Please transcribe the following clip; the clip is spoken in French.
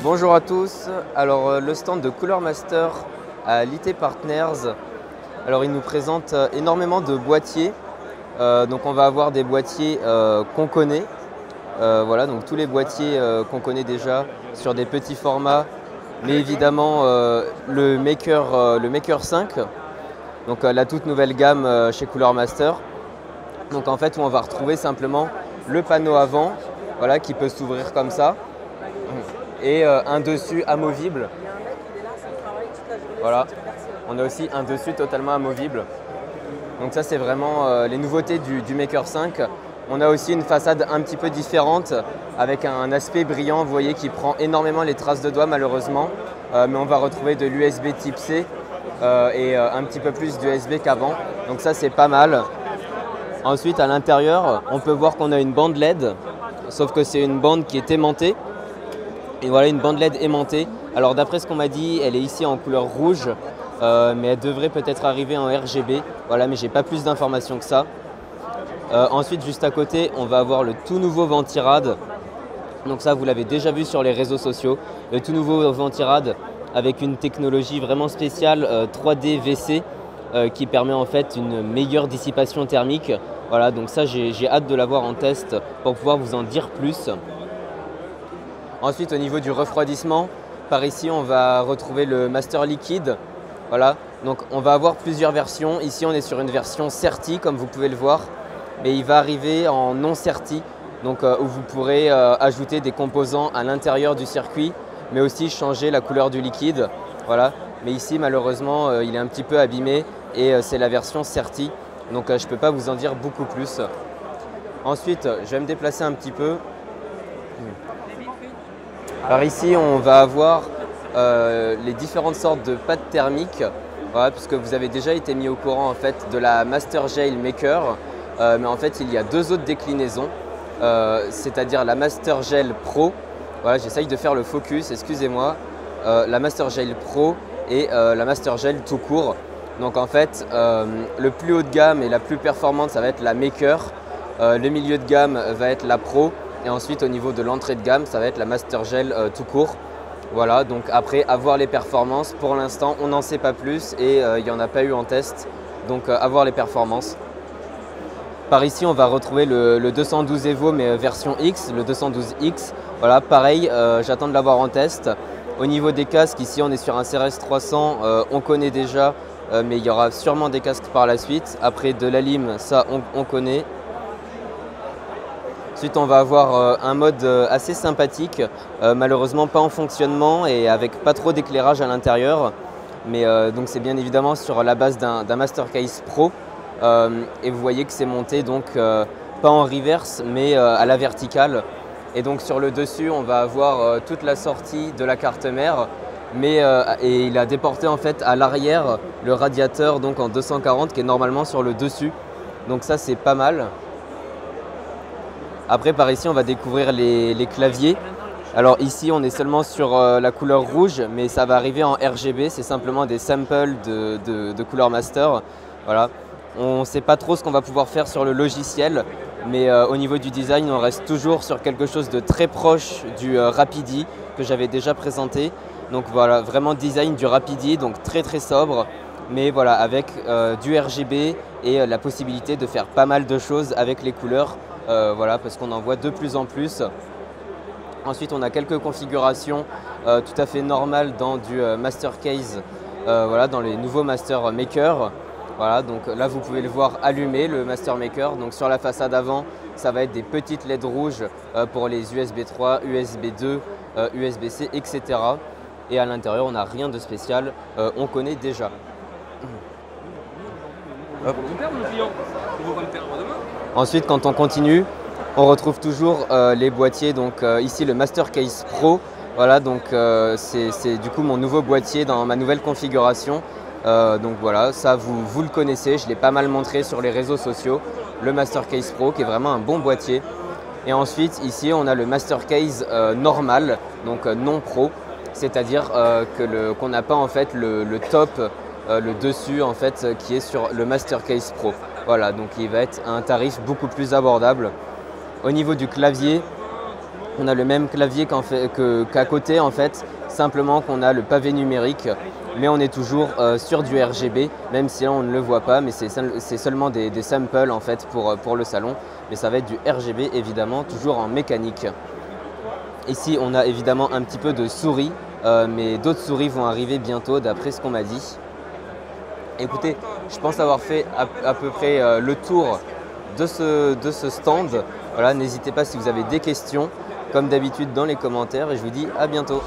Bonjour à tous, alors le stand de Cooler Master à l'IT Partners, alors il nous présente énormément de boîtiers, donc on va avoir des boîtiers qu'on connaît, voilà, donc tous les boîtiers qu'on connaît déjà sur des petits formats, mais évidemment le Maker 5, donc la toute nouvelle gamme chez Cooler Master, donc en fait où on va retrouver simplement le panneau avant, voilà, qui peut s'ouvrir comme ça. Et un dessus amovible. Voilà, on a aussi un dessus totalement amovible. Donc ça c'est vraiment les nouveautés du Maker 5. On a aussi une façade un petit peu différente avec un aspect brillant, vous voyez, qui prend énormément les traces de doigts malheureusement. Mais on va retrouver de l'USB type C et un petit peu plus d'USB qu'avant. Donc ça c'est pas mal. Ensuite à l'intérieur, on peut voir qu'on a une bande LED, sauf que c'est une bande qui est aimantée. Et voilà, une bande LED aimantée. Alors d'après ce qu'on m'a dit, elle est ici en couleur rouge, mais elle devrait peut-être arriver en RGB. Voilà, mais j'ai pas plus d'informations que ça. Ensuite, juste à côté, on va avoir le tout nouveau Ventirad. Donc ça, vous l'avez déjà vu sur les réseaux sociaux. Le tout nouveau Ventirad avec une technologie vraiment spéciale 3D VC qui permet en fait une meilleure dissipation thermique. Voilà, donc ça, j'ai hâte de l'avoir en test pour pouvoir vous en dire plus. Ensuite, au niveau du refroidissement, par ici, on va retrouver le Master Liquide. Voilà, donc on va avoir plusieurs versions. Ici, on est sur une version Certi, comme vous pouvez le voir, mais il va arriver en non Certi, donc où vous pourrez ajouter des composants à l'intérieur du circuit, mais aussi changer la couleur du liquide. Voilà, mais ici, malheureusement, il est un petit peu abîmé et c'est la version Certi, donc je ne peux pas vous en dire beaucoup plus. Ensuite, je vais me déplacer un petit peu. Alors ici, on va avoir les différentes sortes de pâtes thermiques, voilà, puisque vous avez déjà été mis au courant en fait de la Master Gel Maker, mais en fait il y a deux autres déclinaisons, c'est-à-dire la Master Gel Pro. Voilà, j'essaye de faire le focus, excusez-moi. La Master Gel Pro et la Master Gel tout court. Donc en fait, le plus haut de gamme et la plus performante, ça va être la Maker. Le milieu de gamme va être la Pro. Et ensuite, au niveau de l'entrée de gamme, ça va être la Master Gel tout court. Voilà, donc après, avoir les performances. Pour l'instant, on n'en sait pas plus et il n'y en a pas eu en test. Donc, avoir les performances. Par ici, on va retrouver le 212 Evo, mais version X, le 212X. Voilà, pareil, j'attends de l'avoir en test. Au niveau des casques, ici, on est sur un CRS 300. On connaît déjà, mais il y aura sûrement des casques par la suite. Après, de la lime, ça, on connaît. Ensuite, on va avoir un mode assez sympathique, malheureusement pas en fonctionnement et avec pas trop d'éclairage à l'intérieur. Mais donc c'est bien évidemment sur la base d'un Master Case Pro. Et vous voyez que c'est monté donc pas en reverse mais à la verticale. Et donc sur le dessus, on va avoir toute la sortie de la carte mère. Mais et il a déporté en fait à l'arrière le radiateur donc en 240 qui est normalement sur le dessus. Donc ça c'est pas mal. Après, par ici, on va découvrir les claviers. Alors ici, on est seulement sur la couleur rouge, mais ça va arriver en RGB. C'est simplement des samples de Cooler Master. Voilà. On ne sait pas trop ce qu'on va pouvoir faire sur le logiciel, mais au niveau du design, on reste toujours sur quelque chose de très proche du Rapidi que j'avais déjà présenté. Donc voilà, vraiment design du Rapidi, donc très très sobre, mais voilà, avec du RGB et la possibilité de faire pas mal de choses avec les couleurs. Voilà, parce qu'on en voit de plus en plus. Ensuite, on a quelques configurations tout à fait normales dans du Master Case, voilà, dans les nouveaux Master Maker. Voilà, donc là, vous pouvez le voir allumé, le Master Maker. Donc sur la façade avant, ça va être des petites LED rouges pour les USB 3, USB 2, USB-C, etc. Et à l'intérieur, on n'a rien de spécial, on connaît déjà. Hop. Ensuite, quand on continue, on retrouve toujours les boîtiers. Donc ici, le Master Case Pro. Voilà, donc c'est du coup mon nouveau boîtier dans ma nouvelle configuration. Donc voilà, ça vous le connaissez, je l'ai pas mal montré sur les réseaux sociaux. Le Master Case Pro qui est vraiment un bon boîtier. Et ensuite, ici, on a le Master Case normal, donc non pro. C'est-à-dire qu'on n'a pas en fait le top, le dessus en fait qui est sur le Master Case Pro. Voilà, donc il va être à un tarif beaucoup plus abordable. Au niveau du clavier, On a le même clavier qu'à côté en fait, simplement qu'on a le pavé numérique, mais on est toujours sur du RGB, même si là on ne le voit pas, mais c'est seulement des samples en fait pour le salon, mais ça va être du RGB évidemment, toujours en mécanique. Ici on a évidemment un petit peu de souris, mais d'autres souris vont arriver bientôt d'après ce qu'on m'a dit. Écoutez, je pense avoir fait à peu près le tour de ce stand. Voilà, n'hésitez pas si vous avez des questions, comme d'habitude dans les commentaires, et je vous dis à bientôt.